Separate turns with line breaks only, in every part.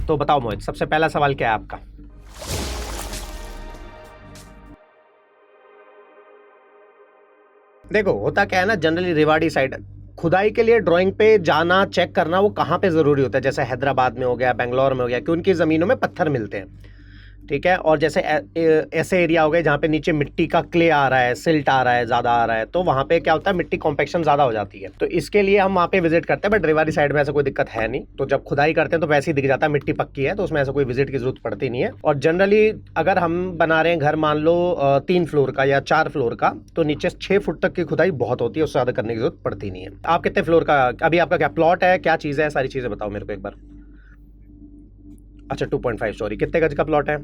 तो बताओ मोहित, सबसे पहला सवाल क्या है आपका? देखो होता क्या है ना, जनरली रेवाड़ी साइड खुदाई के लिए ड्राइंग पे जाना, चेक करना वो कहाँ पे ज़रूरी होता है। जैसे हैदराबाद में हो गया, बेंगलोर में हो गया, कि उनकी ज़मीनों में पत्थर मिलते हैं, ठीक है। और जैसे ऐसे एरिया हो गए जहाँ पे नीचे मिट्टी का क्ले आ रहा है, सिल्ट आ रहा है, ज़्यादा आ रहा है, तो वहाँ पे क्या होता है, मिट्टी कॉम्पैक्शन ज़्यादा हो जाती है। तो इसके लिए हम वहाँ पे विजिट करते हैं। बट रेवाड़ी साइड में ऐसा कोई दिक्कत है नहीं। तो जब खुदाई करते हैं तो वैसे ही दिख जाता है मिट्टी पक्की है, तो उसमें ऐसा कोई विजिट की जरूरत पड़ती नहीं है। और जनरली अगर हम बना रहे हैं घर, मान लो 3 फ्लोर का या 4 फ्लोर का, तो नीचे 6 फुट तक की खुदाई बहुत होती है, उससे ज़्यादा करने की जरूरत पड़ती नहीं है। आप कितने फ्लोर का, अभी आपका क्या प्लॉट है, क्या चीज़ है, सारी चीज़ें बताओ मेरे को एक बार। अच्छा 2.5 स्टोरी, कितने गज का प्लॉट है?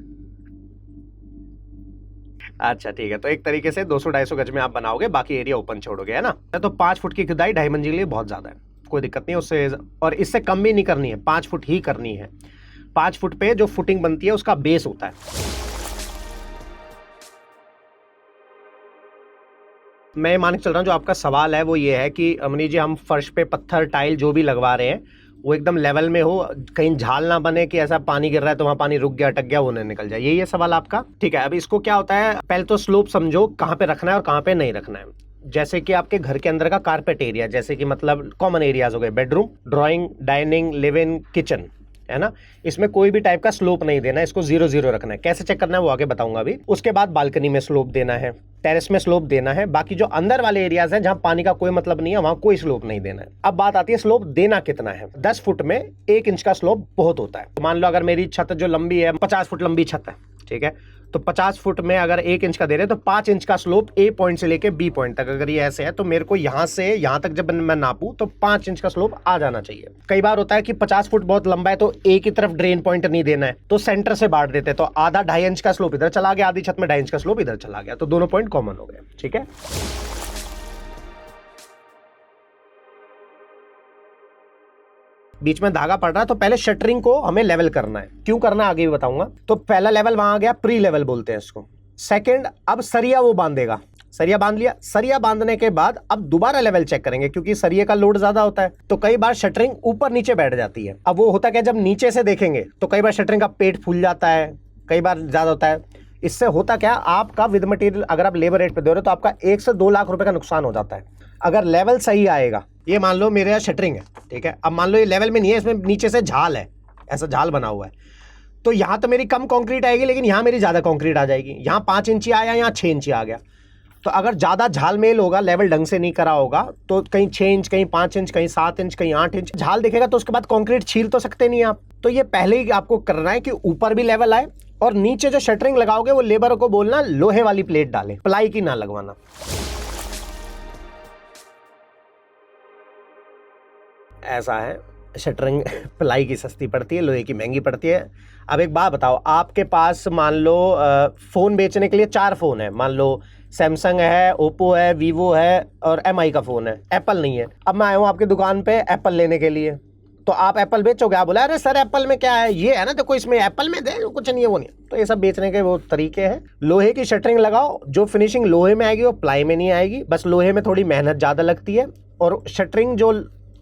अच्छा ठीक है, तो एक तरीके से 200-250 गज में आप बनाओगे, बाकी एरिया ओपन छोड़ोगे, है ना। तो 5 फुट की खुदाई 2.5 मंजिल के लिए बहुत ज्यादा है, कोई दिक्कत नहीं उससे, और इससे कम भी नहीं करनी है, 5 फुट ही करनी है। 5 फुट पे जो फुटिंग बनती है उसका बेस होता है। मैं मान के चल रहा हूँ जो आपका सवाल है वो ये है कि अमनी जी, हम फर्श पे पत्थर टाइल जो भी लगवा रहे हैं वो एकदम लेवल में हो, कहीं झाल ना बने कि ऐसा पानी गिर रहा है तो वहां पानी रुक गया, अटक गया, वो नहीं निकल जाए। यही है सवाल आपका, ठीक है। अब इसको क्या होता है, पहले तो स्लोप समझो कहाँ पे रखना है और कहाँ पे नहीं रखना है। जैसे कि आपके घर के अंदर का कारपेट एरिया, जैसे कि मतलब कॉमन एरियाज हो गए, bedroom, drawing, dining, live in, kitchen, है ना, इसमें कोई भी टाइप का स्लोप नहीं देना है, इसको 0-0 रखना है। कैसे चेक करना है वो आगे बताऊंगा अभी। उसके बाद बालकनी में स्लोप देना है, टेरेस में स्लोप देना है, बाकी जो अंदर वाले एरियाज हैं जहां पानी का कोई मतलब नहीं है वहां कोई स्लोप नहीं देना है। अब बात आती है स्लोप देना कितना है। 10 फुट में 1 इंच का स्लोप बहुत होता है। तो मान लो अगर मेरी छत जो लंबी है 50 फुट लंबी छत है, ठीक है, तो 50 फुट में अगर 1 इंच का दे रहे हैं तो 5 इंच का स्लोप ए पॉइंट से लेके बी पॉइंट तक, अगर ये ऐसे है तो मेरे को यहां से यहां तक जब मैं नापूं तो 5 इंच का स्लोप आ जाना चाहिए। कई बार होता है कि 50 फुट बहुत लंबा है तो एक ही तरफ ड्रेन पॉइंट नहीं देना है, तो सेंटर से बांट देते हैं, तो आधा 2.5 इंच का स्लोप इधर चला गया, आधी छत में 2.5 इंच का स्लोप इधर चला गया, तो दोनों पॉइंट कॉमन हो गए, ठीक है। बीच में धागा पड़ रहा है तो पहले शटरिंग को हमें लेवल करना है। क्यों करना है आगे भी बताऊंगा। तो पहला लेवल वहां आ गया, प्री लेवल बोलते हैं इसको। सेकंड, अब सरिया वो बांधेगा, सरिया बांध लिया। सरिया बांधने के बाद अब दोबारा लेवल चेक करेंगे, क्योंकि सरिये का लोड ज्यादा होता है तो कई बार शटरिंग ऊपर नीचे बैठ जाती है। अब वो होता क्या, जब नीचे से देखेंगे तो कई बार शटरिंग का पेट फूल जाता है, कई बार ज्यादा होता है। इससे होता क्या, आपका विद मटेरियल अगर आप लेबर रेट पे दे रहे हो तो आपका 1 से 2 लाख रुपए का नुकसान हो जाता है। अगर लेवल सही आएगा, ये मान लो मेरे यहाँ शटरिंग है, ठीक है, अब मान लो ये लेवल में नहीं है, इसमें नीचे से झाल है, ऐसा झाल बना हुआ है, तो यहाँ तो मेरी कम कंक्रीट आएगी लेकिन यहाँ मेरी ज़्यादा कंक्रीट आ जाएगी। यहाँ 5 इंची आया, यहाँ 6 इंची आ गया। तो अगर ज़्यादा झाल मेल होगा, लेवल ढंग से नहीं करा होगा, तो कहीं 6 इंच, कहीं 5 इंच, कहीं 7 इंच, कहीं 8 इंच झाल दिखेगा, तो उसके बाद कंक्रीट छील तो सकते नहीं आप। तो ये पहले ही आपको करना है कि ऊपर भी लेवल आए, और नीचे जो शटरिंग लगाओगे वो लेबर को बोलना लोहे वाली प्लेट डाले, प्लाई की ना लगवाना। ऐसा है, शटरिंग प्लाई की सस्ती पड़ती है, लोहे की महंगी पड़ती है। अब एक बात बताओ, आपके पास मान लो फ़ोन बेचने के लिए 4 फ़ोन है, मान लो सैमसंग है, ओप्पो है, वीवो है और एमआई का फ़ोन है, एप्पल नहीं है। अब मैं आया हूँ आपकी दुकान पे एप्पल लेने के लिए, तो आप एप्पल बेचोगे? आप बोला अरे सर एप्पल में क्या है, ये है ना, देखो इसमें एप्पल में दे, कुछ नहीं है, वो नहीं। तो ये सब बेचने के वो तरीके हैं। लोहे की शटरिंग लगाओ, जो फिनिशिंग लोहे में आएगी वो प्लाई में नहीं आएगी, बस लोहे में थोड़ी मेहनत ज़्यादा लगती है, और शटरिंग जो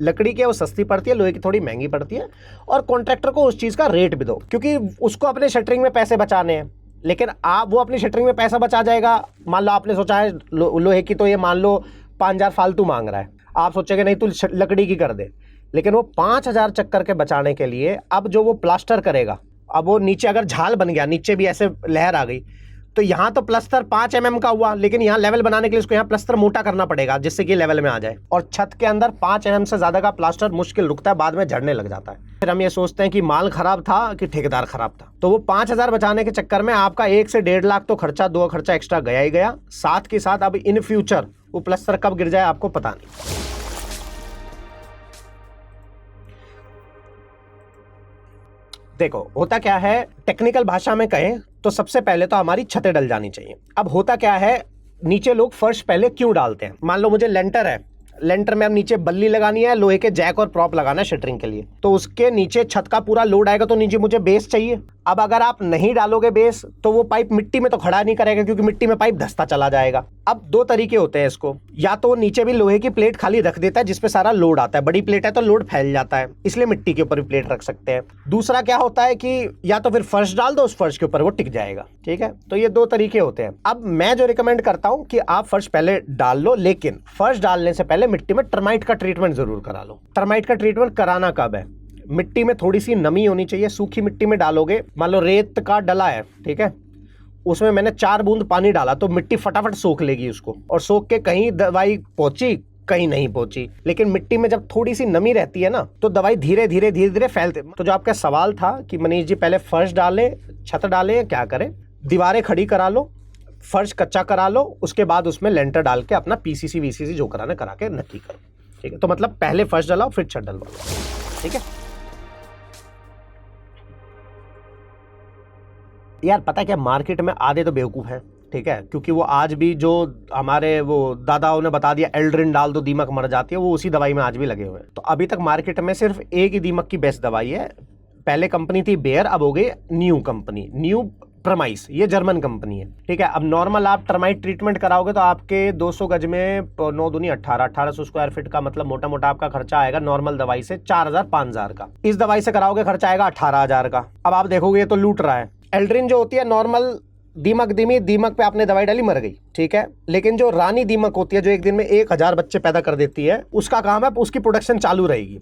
लकड़ी की है वो सस्ती पड़ती है, लोहे की थोड़ी महंगी पड़ती है। और कॉन्ट्रैक्टर को उस चीज़ का रेट भी दो, क्योंकि उसको अपने शटरिंग में पैसे बचाने हैं। लेकिन आप, वो अपनी शटरिंग में पैसा बचा जाएगा, मान लो आपने सोचा है लोहे की, तो ये मान लो 5,000 फालतू मांग रहा है, आप सोचेंगे नहीं तू लकड़ी की कर दे, लेकिन वो 5,000 चक्कर के बचाने के लिए अब जो वो प्लास्टर करेगा, अब वो नीचे अगर झाल बन गया, नीचे भी ऐसे लहर आ गई, तो यहाँ तो प्लस्तर 5 mm का हुआ, लेकिन यहाँ लेवल बनाने के लिए इसको यहाँ प्लस्तर मोटा करना पड़ेगा जिससे कि लेवल में आ जाए। और छत के अंदर 5 mm से ज्यादा का प्लास्टर मुश्किल रुकता है, बाद में झड़ने लग जाता है। फिर हम ये सोचते हैं कि माल खराब था कि ठेकेदार खराब था। तो वो 5,000 बचाने के चक्कर में आपका 1 से 1.5 लाख तो खर्चा, 2 खर्चा एक्स्ट्रा गया ही गया। साथ के साथ अब इन फ्यूचर वो प्लस्तर कब गिर जाए आपको पता नहीं। देखो होता क्या है, टेक्निकल भाषा में कहें तो सबसे पहले तो हमारी छतें डल जानी चाहिए। अब होता क्या है, नीचे लोग फर्श पहले क्यों डालते हैं, मान लो मुझे लेंटर है, लेंटर में अब नीचे बल्ली लगानी है, लोहे के जैक और प्रॉप लगाना है शटरिंग के लिए, तो उसके नीचे छत का पूरा लोड आएगा तो नीचे मुझे बेस चाहिए। अब अगर आप नहीं डालोगे बेस तो वो पाइप मिट्टी में तो खड़ा नहीं करेगा, क्योंकि मिट्टी में पाइप धंसता चला जाएगा। अब दो तरीके होते हैं इसको, या तो नीचे भी लोहे की प्लेट खाली रख देता है जिसपे सारा लोड आता है, बड़ी प्लेट है तो लोड फैल जाता है, इसलिए मिट्टी के ऊपर भी प्लेट रख सकते हैं। दूसरा क्या होता है कि या तो फिर फर्श डाल दो, उस फर्श के ऊपर वो टिक जाएगा। ठीक है, तो ये दो तरीके होते हैं। अब मैं जो रिकमेंड करता हूं कि आप फर्श पहले डाल लो, लेकिन फर्श डालने से पहले मिट्टी में टर्माइट का ट्रीटमेंट जरूर करा लो। टर्माइट का ट्रीटमेंट कराना कब है? मिट्टी में थोड़ी सी नमी होनी चाहिए। सूखी मिट्टी में डालोगे, मान लो रेत का डला है, ठीक है, उसमें मैंने 4 बूंद पानी डाला तो मिट्टी फटाफट सोख लेगी उसको, और सोख के कहीं दवाई पहुंची कहीं नहीं पहुंची। लेकिन मिट्टी में जब थोड़ी सी नमी रहती है ना, तो दवाई धीरे धीरे फैलते। तो जो आपका सवाल था कि मनीष जी पहले फर्श डालें, छत डालें, क्या करें? दीवारें खड़ी करा लो, फर्श कच्चा करा लो, उसके बाद उसमें लेंटर डाल के अपना पीसीसी वीसीसी जो कराना करा के नक्की करो। ठीक है, तो मतलब पहले फर्श डलाओ फिर छत डलवाओ। ठीक है यार, पता है क्या, मार्केट में आधे तो बेवकूफ़ हैं। ठीक है, क्योंकि वो आज भी जो हमारे वो दादाओं ने बता दिया एल्ड्रिन डाल दो दीमक मर जाती है, वो उसी दवाई में आज भी लगे हुए हैं। तो अभी तक मार्केट में सिर्फ एक ही दीमक की बेस्ट दवाई है। पहले कंपनी थी बेयर, अब हो गई न्यू कंपनी, न्यू प्रमाइस, ये जर्मन कंपनी है। ठीक है, अब नॉर्मल आप टर्माइट ट्रीटमेंट कराओगे तो आपके 200 गज में 9 दूनी 1800 स्क्वायर फीट का, मतलब मोटा मोटा आपका खर्चा आएगा नॉर्मल दवाई से 4000-5000 का। इस दवाई से कराओगे खर्चा आएगा 18000 का। अब आप देखोगे ये तो लूट रहा है। एल्ड्रिन जो होती है नॉर्मल दीमक पे आपने दवाई डाली मर गई, ठीक है, लेकिन जो रानी दीमक होती है जो एक दिन में 1000 बच्चे पैदा कर देती है, उसका काम है उसकी प्रोडक्शन चालू रहेगी,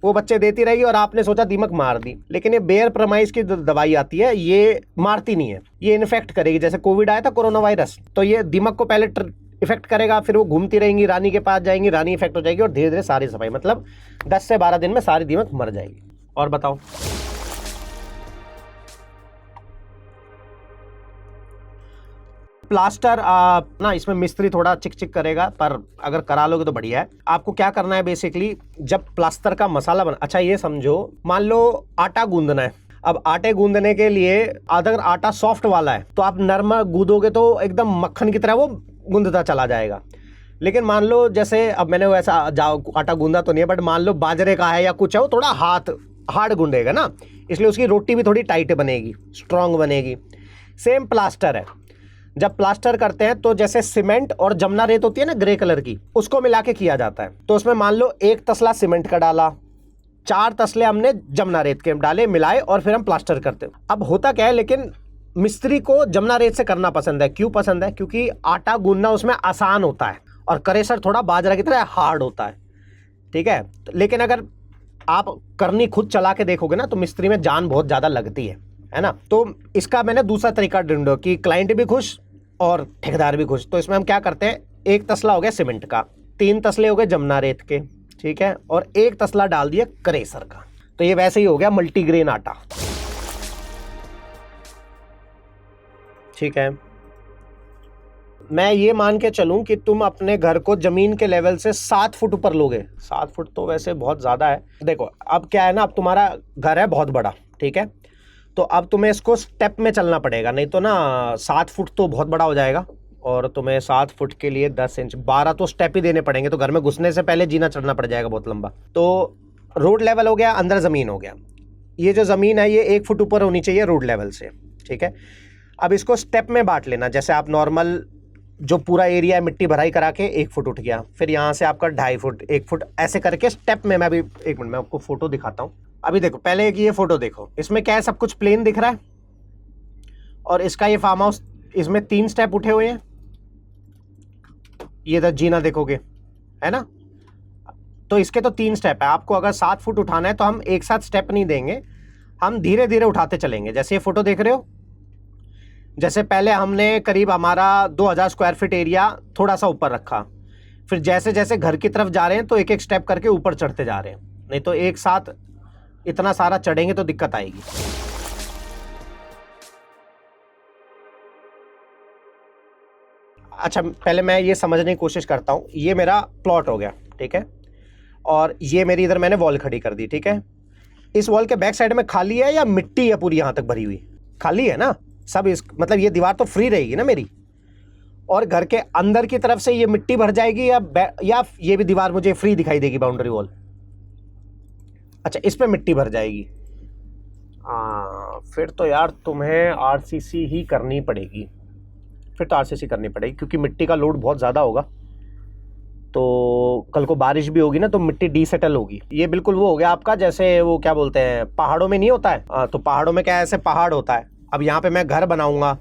वो बच्चे देती रहेगी, और आपने सोचा दीमक मार दी। लेकिन ये बेयर प्रमाइस की दवाई आती है, ये मारती नहीं है, ये इन्फेक्ट करेगी। जैसे कोविड आया था, कोरोना वायरस, तो ये दीमक को पहले इफेक्ट करेगा, फिर वो घूमती रहेंगी, रानी के पास जाएंगी, रानी इफेक्ट हो जाएगी, और धीरे धीरे सारी सफाई, मतलब 10 से 12 दिन में सारी दीमक मर जाएगी। और बताओ, प्लास्टर ना इसमें मिस्त्री थोड़ा चिक चिक करेगा, पर अगर करा लोगे तो बढ़िया है। आपको क्या करना है बेसिकली, जब प्लास्टर का मसाला बना, अच्छा ये समझो, मान लो आटा गूंदना है। अब आटे गूंदने के लिए अगर आटा सॉफ्ट वाला है तो आप नर्म गूंदोगे तो एकदम मक्खन की तरह वो गूंदता चला जाएगा। लेकिन मान लो, जैसे अब मैंने वैसा आटा गूंदा तो नहीं है, बट मान लो बाजरे का है या कुछ है, वो थोड़ा हार्ड गूंदेगा ना, इसलिए उसकी रोटी भी थोड़ी टाइट बनेगी, स्ट्रांग बनेगी। सेम प्लास्टर है, जब प्लास्टर करते हैं तो जैसे सीमेंट और जमुना रेत होती है ना ग्रे कलर की, उसको मिला के किया जाता है। तो उसमें मान लो 1 तसला सीमेंट का डाला, 4 तसले हमने जमुना रेत के डाले, मिलाए, और फिर हम प्लास्टर करते हैं। अब होता क्या है, लेकिन मिस्त्री को जमुना रेत से करना पसंद है। क्यों पसंद है? क्योंकि आटा गूंदना उसमें आसान होता है, और करेसर थोड़ा बाजरा की तरह हार्ड होता है। ठीक है, लेकिन अगर आप करनी खुद चला के देखोगे ना, तो मिस्त्री में जान बहुत ज़्यादा लगती है ना। तो इसका मैंने दूसरा तरीका ढूंढो कि क्लाइंट भी खुश और ठेकेदार भी खुश। तो इसमें हम क्या करते हैं, 1 तसला हो गया सीमेंट का, 3 तसले हो गए जमुना रेत के, ठीक है, और 1 तसला डाल दिया करेसर का। तो ये वैसे ही हो गया मल्टीग्रेन आटा। ठीक है, मैं ये मान के चलूं कि तुम अपने घर को जमीन के लेवल से 7 फुट ऊपर लोगे। 7 फुट तो वैसे बहुत ज़्यादा है। देखो अब क्या है ना, अब तुम्हारा घर है बहुत बड़ा, ठीक है, तो अब तुम्हें इसको स्टेप में चलना पड़ेगा, नहीं तो ना 7 फुट तो बहुत बड़ा हो जाएगा, और तुम्हें 7 फुट के लिए 10 इंच 12 तो स्टेप ही देने पड़ेंगे, तो घर में घुसने से पहले जीना चढ़ना पड़ जाएगा बहुत लंबा। तो रोड लेवल हो गया, अंदर ज़मीन हो गया। ये जो ज़मीन है ये 1 फुट ऊपर होनी चाहिए रोड लेवल से, ठीक है। अब इसको स्टेप में बांट लेना, जैसे आप नॉर्मल जो पूरा एरिया है मिट्टी भराई करा के 1 फुट उठ गया, फिर यहाँ से आपका 2.5 फुट, 1 फुट, ऐसे करके स्टेप में। मैं अभी 1 मिनट में आपको फोटो दिखाता हूँ। अभी देखो, पहले एक ये फोटो देखो, इसमें क्या है, सब कुछ प्लेन दिख रहा है, और इसका ये फार्म हाउस, इसमें 3 स्टेप उठे हुए हैं। ये जीना देखोगे, है ना, तो इसके तो 3 स्टेप है। आपको अगर 7 फुट उठाना है तो हम एक साथ स्टेप नहीं देंगे, हम धीरे धीरे उठाते चलेंगे। जैसे ये फोटो देख रहे हो, जैसे पहले हमने करीब हमारा 2000 स्क्वायर फीट एरिया थोड़ा सा ऊपर रखा, फिर जैसे जैसे घर की तरफ जा रहे हैं तो एक एक स्टेप करके ऊपर चढ़ते जा रहे हैं, नहीं तो एक साथ इतना सारा चढ़ेंगे तो दिक्कत आएगी। अच्छा, पहले मैं ये समझने की कोशिश करता हूँ। ये मेरा प्लॉट हो गया, ठीक है, और ये मेरी इधर मैंने वॉल खड़ी कर दी, ठीक है। इस वॉल के बैक साइड में खाली है या मिट्टी है पूरी यहाँ तक भरी हुई? खाली है ना सब, इस मतलब ये दीवार तो फ्री रहेगी ना मेरी, और घर के अंदर की तरफ से ये मिट्टी भर जाएगी या ये भी दीवार मुझे फ्री दिखाई देगी, बाउंड्री वॉल? अच्छा, इस पे मिट्टी भर जाएगी। फिर तो यार तुम्हें आरसीसी ही करनी पड़ेगी, फिर तो आरसीसी करनी पड़ेगी, क्योंकि मिट्टी का लोड बहुत ज़्यादा होगा। तो कल को बारिश भी होगी ना तो मिट्टी डीसेटल होगी। ये बिल्कुल वो हो गया आपका, जैसे वो क्या बोलते हैं पहाड़ों में नहीं होता है, तो पहाड़ों में क्या है, ऐसे पहाड़ होता है। अब यहाँ पे मैं घर बनाऊंगा,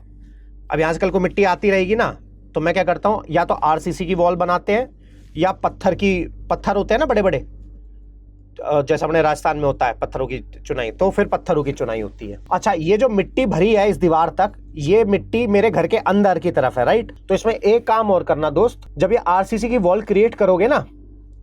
अब यहाँ से कल को मिट्टी आती रहेगी ना, तो मैं क्या करता हूँ, या तो आरसीसी की वॉल बनाते हैं, या पत्थर होते हैं ना बड़े बड़े, जैसे अपने राजस्थान में होता है पत्थरों की चुनाई, तो फिर पत्थरों की चुनाई होती है। अच्छा, ये जो मिट्टी भरी है इस दीवार तक, ये मिट्टी मेरे घर के अंदर की तरफ है, राइट। तो इसमें एक काम और करना दोस्त, जब ये आरसीसी की वॉल क्रिएट करोगे ना,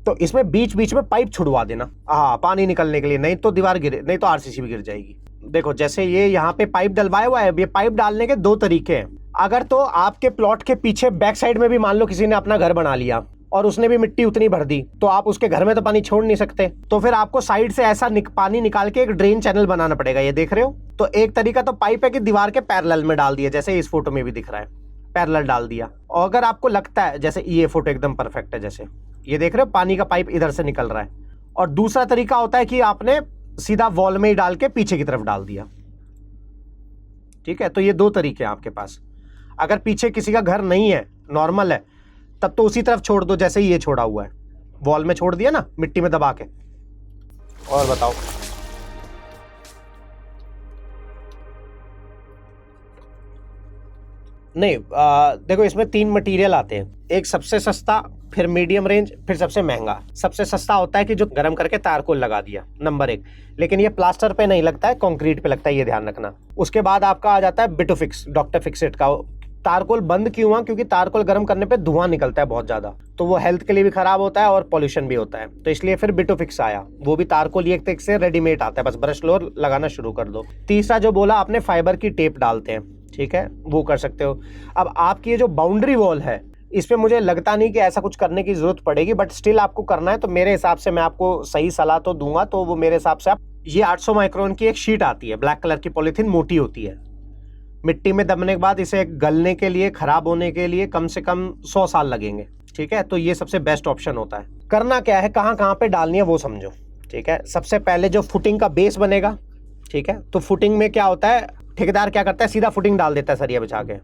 तो इसमें बीच बीच में पाइप छुड़वा देना, हाँ, पानी निकलने के लिए, नहीं तो दीवार गिरे, नहीं तो आरसीसी भी गिर जाएगी। देखो जैसे ये यहाँ पे पाइप डलवाया हुआ है, ये पाइप डालने के 2 तरीके हैं। अगर तो आपके प्लॉट के पीछे बैक साइड में भी मान लो किसी ने अपना घर बना लिया और उसने भी मिट्टी उतनी भर दी, तो आप उसके घर में तो पानी छोड़ नहीं सकते, तो फिर आपको साइड से ऐसा पानी निकाल के एक ड्रेन चैनल बनाना पड़ेगा। ये देख रहे हो, तो एक तरीका तो पाइप है कि दीवार के पैरेलल में डाल दिया, जैसे इस फोटो में भी दिख रहा है, पैरेलल डाल दिया। और अगर आपको लगता है, जैसे ये फोटो एकदम परफेक्ट है, जैसे ये देख रहे हो पानी का पाइप इधर से निकल रहा है। और दूसरा तरीका होता है कि आपने सीधा वॉल में ही डाल के पीछे की तरफ डाल दिया, ठीक है। तो ये 2 तरीके हैं आपके पास। अगर पीछे किसी का घर नहीं है, नॉर्मल है, तब तो उसी तरफ छोड़ दो, जैसे ही ये छोड़ा हुआ है, वॉल में छोड़ दिया ना मिट्टी में दबा के। और बताओ, नहीं देखो इसमें 3 मटेरियल आते हैं, एक सबसे सस्ता, फिर मीडियम रेंज, फिर सबसे महंगा। सबसे सस्ता होता है कि जो गर्म करके तारकोल लगा दिया, नंबर 1, लेकिन ये प्लास्टर पे नहीं लगता है, कंक्रीट पे लगता है, ये ध्यान रखना। उसके बाद आपका आ जाता है बिटोफिक्स, डॉक्टर फिक्सेट का। तारकोल बंद क्यों हुआ, क्योंकि तारकोल गर्म करने पे धुआं निकलता है बहुत ज्यादा, तो वो हेल्थ के लिए भी खराब होता है और पॉल्यूशन भी होता है, तो इसलिए फिर बिटोफिक्स आया। वो भी तारकोल एक तरीके से रेडीमेड आता है, बस ब्रश लो और लगाना शुरू कर दो। तीसरा जो बोला आपने, फाइबर की टेप डालते हैं, ठीक है, वो कर सकते हो। अब आपकी ये जो बाउंड्री वॉल है, इस पे मुझे लगता नहीं कि ऐसा कुछ करने की जरूरत पड़ेगी, बट स्टिल आपको करना है, तो मेरे हिसाब से मैं आपको सही सलाह तो दूंगा, तो वो मेरे हिसाब से आप, ये 800 माइक्रोन की एक शीट आती है, ब्लैक कलर की पॉलीथीन, मोटी होती है। मिट्टी में दबने के बाद इसे गलने के लिए, खराब होने के लिए कम से कम 100 साल लगेंगे, ठीक है। तो ये सबसे बेस्ट ऑप्शन होता है। करना क्या है, कहाँ कहाँ पे डालनी है वो समझो, ठीक है। सबसे पहले जो फुटिंग का बेस बनेगा, ठीक है, तो फुटिंग में क्या होता है, ठेकेदार क्या करता है, सीधा फुटिंग डाल देता है सरिया बिछा के।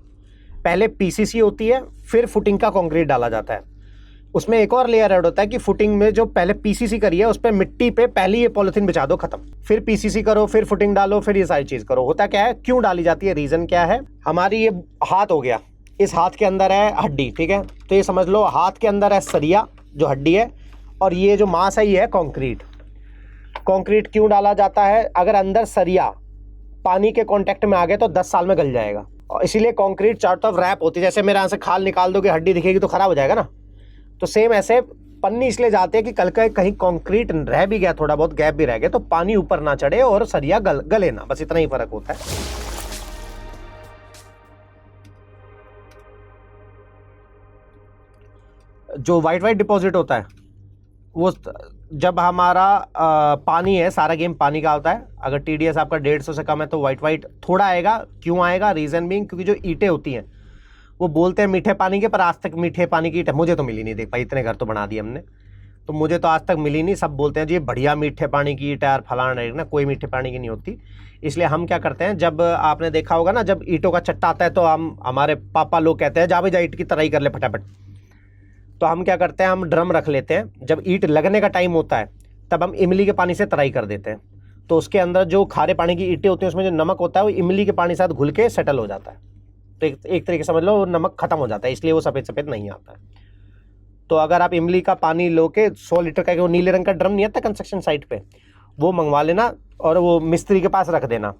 पहले पीसीसी होती है, फिर फुटिंग का कंक्रीट डाला जाता है। उसमें एक और लेयर ऐड होता है कि फुटिंग में जो पहले पीसीसी करी है, उस पर मिट्टी पे पहले ये पॉलिथीन बिछा दो, खत्म। फिर पीसीसी करो, फिर फुटिंग डालो, फिर ये सारी चीज करो। होता क्या है, क्यों डाली जाती है, रीजन क्या है, हमारी ये हाथ हो गया, इस हाथ के अंदर है हड्डी, ठीक है, तो ये समझ लो हाथ के अंदर है सरिया जो हड्डी है, और ये जो मांस है ये है कंक्रीट। कंक्रीट क्यों डाला जाता है, अगर अंदर सरिया पानी के कांटेक्ट में आ गए तो 10 साल में गल जाएगा, और इसीलिए कंक्रीट चारों तरफ रैप होती है। जैसे मेरे यहाँ से खाल निकाल दोगे, हड्डी दिखेगी तो खराब हो जाएगा ना, तो सेम ऐसे पन्नी इसलिए जाते हैं कि कल का कहीं कंक्रीट रह भी गया, थोड़ा बहुत गैप भी रह गया, तो पानी ऊपर ना चढ़े और सरिया गले ना, बस इतना ही फर्क होता है। जो वाइट डिपॉजिट होता है, वो जब हमारा पानी है, सारा गेम पानी का होता है। अगर टीडीएस आपका 150 से कम है तो वाइट थोड़ा आएगा। क्यों आएगा, रीजन बीइंग क्योंकि जो ईंटें होती हैं वो बोलते हैं मीठे पानी के, पर आज तक मीठे पानी की ईंट मुझे तो मिली नहीं, देख भाई इतने घर तो बना दिए हमने, तो मुझे तो आज तक मिली नहीं। सब बोलते हैं जी बढ़िया मीठे पानी की ईंट यार, फलाना ना, कोई मीठे पानी की नहीं होती। इसलिए हम क्या करते हैं, जब आपने देखा होगा ना, जब ईंटों का चट्टा आता है तो हमारे पापा लोग कहते हैं जा भाई जा ईंट की तराई कर ले फटाफट। तो हम क्या करते हैं, हम ड्रम रख लेते हैं, जब ईंट लगने का टाइम होता है तब हम इमली के पानी से तराई कर देते हैं, तो उसके अंदर जो खारे पानी की ईंटें होती हैं उसमें जो नमक होता है वो इमली के पानी के साथ घुल के सेटल हो जाता है, तो एक तरीके समझ लो नमक खत्म हो जाता है, इसलिए वो सफ़ेद सफ़ेद नहीं आता है। तो अगर आप इमली का पानी लो के 100 लीटर का, वो नीले रंग का ड्रम नहीं आता कंस्ट्रक्शन साइट पे, वो मंगवा लेना और वो मिस्त्री के पास रख देना।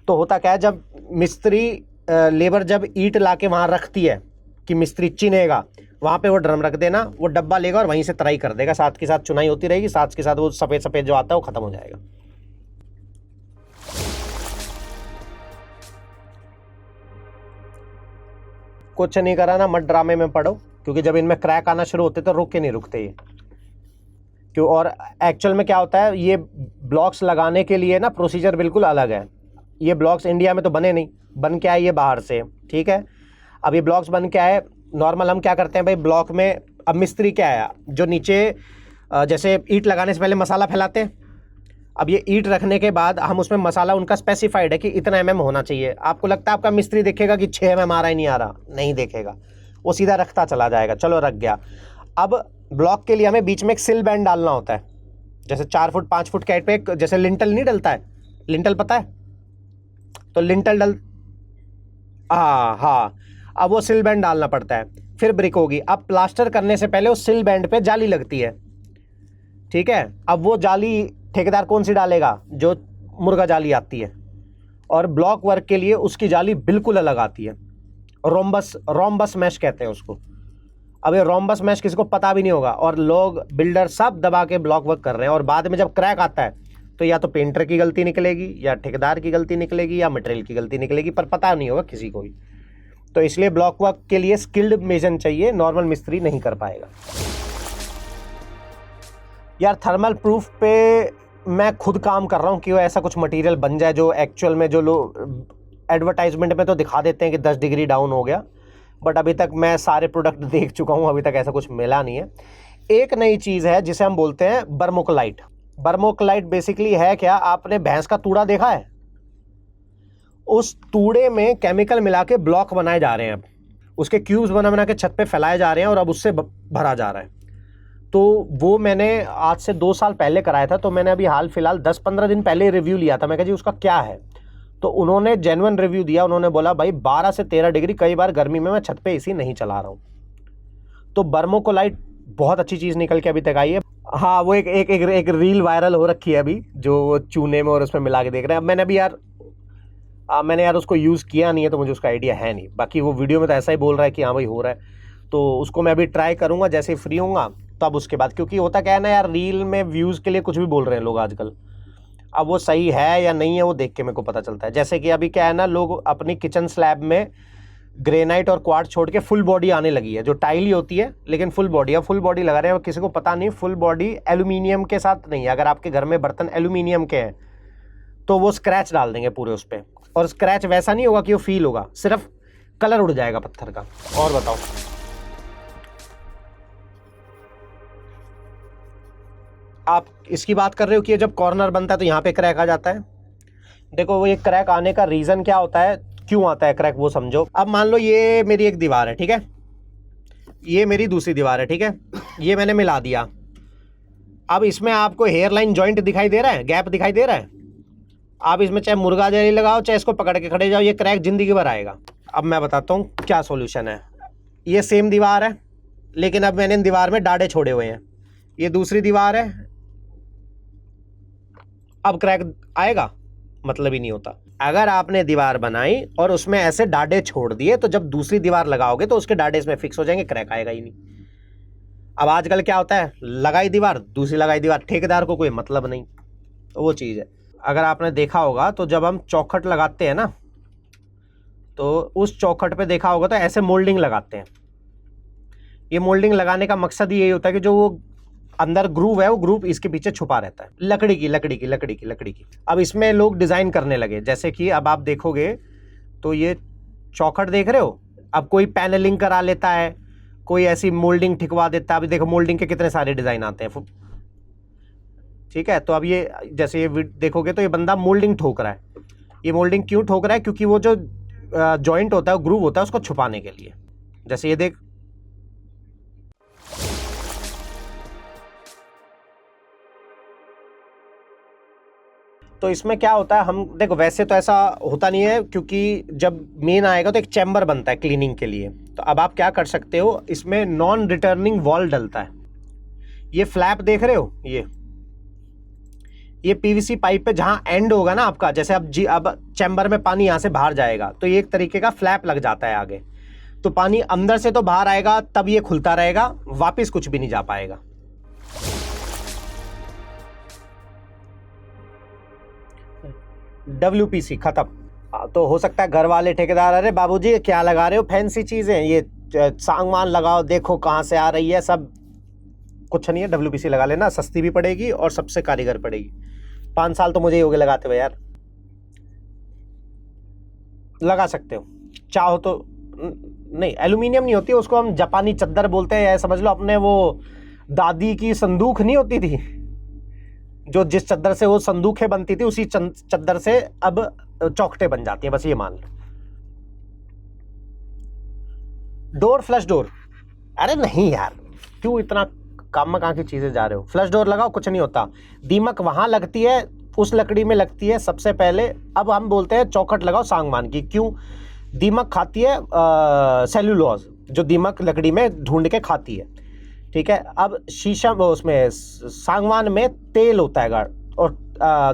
तो होता क्या है, जब मिस्त्री लेबर जब ईंट ला के वहाँ रखती है कि मिस्त्री चिनेगा, वहाँ पे वो ड्रम रख देना, वो डब्बा लेगा और वहीं से तराई कर देगा, साथ के साथ चुनाई होती रहेगी, साथ के साथ वो सफ़ेद सफ़ेद जो आता है वो खत्म हो जाएगा। कुछ नहीं कराना, मत ड्रामे में पड़ो, क्योंकि जब इनमें क्रैक आना शुरू होते तो रुक के नहीं रुकते ये। क्यों, और एक्चुअल में क्या होता है, ये ब्लॉक्स लगाने के लिए ना प्रोसीजर बिल्कुल अलग है। ये ब्लॉक्स इंडिया में तो बने नहीं, बन के आए ये बाहर से, ठीक है। अब ये ब्लॉक्स बन के आए, नॉर्मल हम क्या करते हैं भाई, ब्लॉक में अब मिस्त्री क्या आया, जो नीचे जैसे ईंट लगाने से पहले मसाला फैलाते हैं, अब ये ईंट रखने के बाद हम उसमें मसाला उनका स्पेसिफाइड है कि इतना होना चाहिए। आपको लगता है आपका मिस्त्री देखेगा कि 6 आ रहा है नहीं आ रहा, नहीं देखेगा, वो सीधा रखता चला जाएगा। चलो रख गया। अब ब्लॉक के लिए हमें बीच में एक सिल बैंड डालना होता है, जैसे 4 फुट 5 फुट कैट पे जैसे लिंटल नहीं डलता है, लिंटल पता है, तो लिंटल डल, हाँ, अब वो सिल बैंड डालना पड़ता है, फिर ब्रिक होगी। अब प्लास्टर करने से पहले उस सिल बैंड पे जाली लगती है, ठीक है। अब वो जाली ठेकेदार कौन सी डालेगा, जो मुर्गा जाली आती है, और ब्लॉक वर्क के लिए उसकी जाली बिल्कुल अलग आती है, रोम्बस मैश कहते हैं उसको। अब ये रोम्बस मैश किसी को पता भी नहीं होगा, और लोग बिल्डर सब दबा के ब्लॉक वर्क कर रहे हैं, और बाद में जब क्रैक आता है तो या तो पेंटर की गलती निकलेगी, या ठेकेदार की गलती निकलेगी, या मटेरियल की गलती निकलेगी, पर पता नहीं होगा किसी को भी। तो इसलिए ब्लॉक वर्क के लिए स्किल्ड मेजन चाहिए, नॉर्मल मिस्त्री नहीं कर पाएगा। यार थर्मल प्रूफ पे मैं खुद काम कर रहा हूँ कि वो ऐसा कुछ मटेरियल बन जाए जो एक्चुअल में, जो लोग एडवर्टाइजमेंट में तो दिखा देते हैं कि 10 डिग्री डाउन हो गया, बट अभी तक मैं सारे प्रोडक्ट देख चुका हूँ, अभी तक ऐसा कुछ मिला नहीं है। एक नई चीज़ है जिसे हम बोलते हैं बर्मोक्लाइट। बर्मोक्लाइट बेसिकली है क्या, आपने भैंस का तूड़ा देखा है, उस तूड़े में केमिकल मिला के ब्लॉक बनाए जा रहे हैं, अब उसके क्यूब्स बना बना के छत पे फैलाए जा रहे हैं, और अब उससे भरा जा रहा है। तो वो मैंने आज से 2 साल पहले कराया था, तो मैंने अभी हाल फिलहाल 10-15 दिन पहले रिव्यू लिया था। मैं कहा जी उसका क्या है, तो उन्होंने जेन्युइन रिव्यू दिया। उन्होंने बोला भाई 12 से 13 डिग्री, कई बार गर्मी में मैं छत पे एसी नहीं चला रहा हूँ। तो बर्मोक्लाइट बहुत अच्छी चीज़ निकल के अभी तक आई है। हाँ, वो एक रील वायरल हो रखी है अभी, जो चूने में और उसमें मिला के देख रहे हैं। अब मैंने यार उसको यूज़ किया नहीं है, तो मुझे उसका आइडिया है नहीं। बाकी वो वीडियो में तो ऐसा ही बोल रहा है कि हाँ भाई हो रहा है, तो उसको मैं अभी ट्राई करूँगा जैसे फ्री होऊंगा तब उसके बाद। क्योंकि होता क्या है ना यार, रील में व्यूज़ के लिए कुछ भी बोल रहे हैं लोग आजकल। अब वो सही है या नहीं है वो देख के मेरे को पता चलता है। जैसे कि अभी क्या है ना, लोग अपनी किचन स्लैब में ग्रेनाइट और क्वार्ट्ज छोड़ के फुल बॉडी आने लगी है, जो टाइल ही होती है लेकिन फुल बॉडी। अब फुल बॉडी लगा रहे हैं, किसी को पता नहीं फुल बॉडी एल्यूमिनियम के साथ नहीं है। अगर आपके घर में बर्तन एल्यूमिनियम के हैं तो वो स्क्रैच डाल देंगे पूरे उस पर, और स्क्रैच वैसा नहीं होगा कि वो फील होगा, सिर्फ कलर उड़ जाएगा पत्थर का। और बताओ, आप इसकी बात कर रहे हो कि जब कॉर्नर बनता है तो यहाँ पे क्रैक आ जाता है। देखो वो ये क्रैक आने का रीज़न क्या होता है, क्यों आता है क्रैक, वो समझो। अब मान लो ये मेरी एक दीवार है, ठीक है, ये मेरी दूसरी दीवार है, ठीक है, ये मैंने मिला दिया। अब इसमें आपको हेयर लाइन जॉइंट दिखाई दे रहा है, गैप दिखाई दे रहा है। आप इसमें चाहे मुर्गा जाली लगाओ, चाहे इसको पकड़ के खड़े जाओ, ये क्रैक जिंदगी भर आएगा। अब मैं बताता हूँ क्या सॉल्यूशन है। ये सेम दीवार है, लेकिन अब मैंने इन दीवार में डाढ़े छोड़े हुए हैं। ये दूसरी दीवार है, अब क्रैक आएगा, मतलब ही नहीं होता। अगर आपने दीवार बनाई और उसमें ऐसे डाढ़े छोड़ दिए, तो जब दूसरी दीवार लगाओगे तो उसके डाढ़े इसमें फिक्स हो जाएंगे, क्रैक आएगा ही नहीं। अब आजकल क्या होता है, लगाई दीवार, दूसरी लगाई दीवार, ठेकेदार को कोई मतलब नहीं। तो वो चीज़ है। अगर आपने देखा होगा तो जब हम चौखट लगाते हैं ना, तो उस चौखट पे देखा होगा तो ऐसे मोल्डिंग लगाते हैं। ये मोल्डिंग लगाने का मकसद यही होता है कि जो वो अंदर ग्रूव है, वो ग्रूव इसके पीछे छुपा रहता है, लकड़ी की। अब इसमें लोग डिज़ाइन करने लगे, जैसे कि अब आप देखोगे तो ये चौखट देख रहे हो, अब कोई पैनलिंग करा लेता है, कोई ऐसी मोल्डिंग ठिकवा देता है। अभी देखो मोल्डिंग के कितने सारे डिज़ाइन आते हैं, ठीक है। तो अब ये जैसे ये देखोगे तो ये बंदा मोल्डिंग ठोक रहा है। ये मोल्डिंग क्यों ठोक रहा है, क्योंकि वो जो जॉइंट होता है, ग्रूव होता है, उसको छुपाने के लिए। जैसे ये देख, तो इसमें क्या होता है, हम देखो वैसे तो ऐसा होता नहीं है, क्योंकि जब मेन आएगा तो एक चैम्बर बनता है क्लीनिंग के लिए। तो अब आप क्या कर सकते हो, इसमें नॉन रिटर्निंग वॉल डलता है। ये फ्लैप देख रहे हो, ये पीवीसी पाइप पे जहां एंड होगा ना आपका, जैसे अब चैम्बर में पानी यहां से बाहर जाएगा, तो ये एक तरीके का फ्लैप लग जाता है आगे। तो पानी अंदर से तो बाहर आएगा, तब ये खुलता रहेगा, वापिस कुछ भी नहीं जा पाएगा। WPC खत्म। तो हो सकता है घर वाले ठेकेदार, अरे बाबूजी क्या लगा रहे हो फैंसी चीज़ें, ये सामान लगाओ, देखो कहाँ से आ रही है, सब कुछ नहीं है। WPC लगा लेना, सस्ती भी पड़ेगी और सबसे कारीगर पड़ेगी। 5 साल तो मुझे ही हो गए लगाते हुए यार। लगा सकते हो चाहो तो। नहीं, एल्यूमिनियम नहीं होती, उसको हम जापानी चद्दर बोलते हैं, समझ लो अपने वो दादी की संदूक नहीं होती थी जो जिस चद्दर से वो संदूकें बनती थी उसी चद्दर से अब चौखटें बन जाती हैं, बस ये मान लो। डोर, फ्लश डोर, अरे नहीं यार, क्यों इतना काम में की चीजें जा रहे हो। फ्लश डोर लगाओ, कुछ नहीं होता। दीमक वहां लगती है, उस लकड़ी में लगती है सबसे पहले। अब हम बोलते हैं चौखट लगाओ सागवान की, क्यों? दीमक खाती है सेल्यूलोज, जो दीमक लकड़ी में ढूंढ के खाती है, ठीक है। अब शीशम, उसमें सागवान में तेल होता है गाढ़, और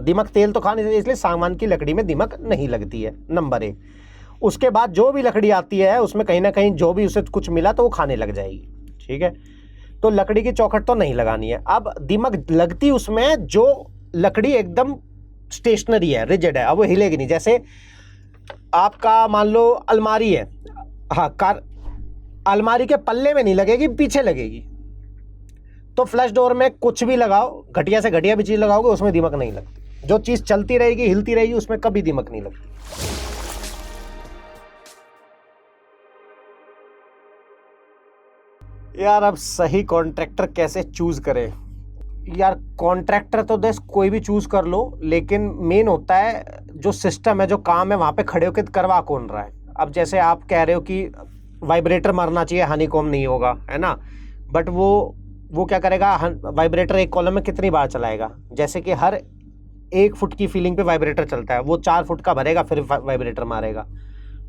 दीमक तेल तो खा नहीं सकती, इसलिए सागवान की लकड़ी में दीमक नहीं लगती है, नंबर 1। उसके बाद जो भी लकड़ी आती है उसमें कहीं ना कहीं जो भी उसे कुछ मिला तो वो खाने लग जाएगी, ठीक है। तो लकड़ी की चौखट तो नहीं लगानी है। अब दीमक लगती उसमें जो लकड़ी एकदम स्टेशनरी है, रिजिड है, अब वो हिलेगी नहीं। जैसे आपका मान लो अलमारी है, हाँ, अलमारी के पल्ले में नहीं लगेगी, पीछे लगेगी। तो फ्लश डोर में कुछ भी लगाओ, घटिया से घटिया भी चीज लगाओगे, उसमें दीमक नहीं लगती। जो चीज चलती रहेगी, हिलती रहेगी, उसमें कभी दीमक नहीं लगती। यार अब सही कॉन्ट्रैक्टर कैसे चूज करें? यार कॉन्ट्रैक्टर तो देख कोई भी चूज कर लो, लेकिन मेन होता है जो सिस्टम है, जो काम है, वहां पे खड़े होकर करवा कौन रहा है। अब जैसे आप कह रहे हो कि वाइब्रेटर मारना चाहिए, हनीकॉम्ब नहीं होगा, है ना, बट वो क्या करेगा, वाइब्रेटर एक कॉलम में कितनी बार चलाएगा? जैसे कि हर 1 फुट की फीलिंग पे वाइब्रेटर चलता है, वो 4 फुट का भरेगा फिर वाइब्रेटर मारेगा।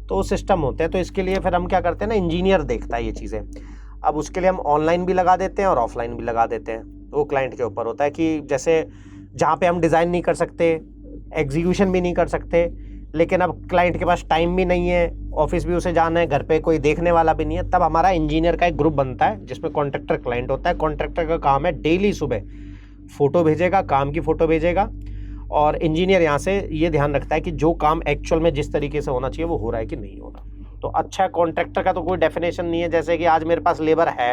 तो वो सिस्टम होते हैं। तो इसके लिए फिर हम क्या करते हैं ना, इंजीनियर देखता है ये चीज़ें। अब उसके लिए हम ऑनलाइन भी लगा देते हैं और ऑफलाइन भी लगा देते हैं। वो क्लाइंट के ऊपर होता है कि जैसे जहाँ पे हम डिज़ाइन नहीं कर सकते, एग्जीक्यूशन भी नहीं कर सकते, लेकिन अब क्लाइंट के पास टाइम भी नहीं है, ऑफिस भी उसे जाना है, घर पे कोई देखने वाला भी नहीं है, तब हमारा इंजीनियर का एक ग्रुप बनता है जिसमें कॉन्ट्रैक्टर क्लाइंट होता है। कॉन्ट्रैक्टर का काम है डेली सुबह फ़ोटो भेजेगा, काम की फ़ोटो भेजेगा, और इंजीनियर यहाँ से ये ध्यान रखता है कि जो काम एक्चुअल में जिस तरीके से होना चाहिए वो हो रहा है कि नहीं हो रहा। तो अच्छा कॉन्ट्रैक्टर का तो कोई डेफिनेशन नहीं है। जैसे कि आज मेरे पास लेबर है,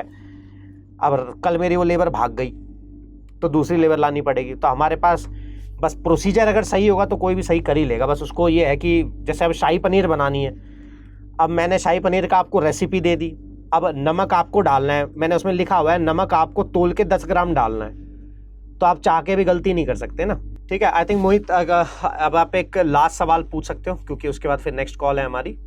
अब कल मेरी वो लेबर भाग गई तो दूसरी लेबर लानी पड़ेगी। तो हमारे पास बस प्रोसीजर अगर सही होगा तो कोई भी सही कर ही लेगा। बस उसको ये है कि जैसे अब शाही पनीर बनानी है, अब मैंने शाही पनीर का आपको रेसिपी दे दी, अब नमक आपको डालना है, मैंने उसमें लिखा हुआ है नमक आपको तोल के 10 ग्राम डालना है, तो आप चाह के भी गलती नहीं कर सकते ना, ठीक है। आई थिंक मोहित अब आप एक लास्ट सवाल पूछ सकते हो, क्योंकि उसके बाद फिर नेक्स्ट कॉल है हमारी।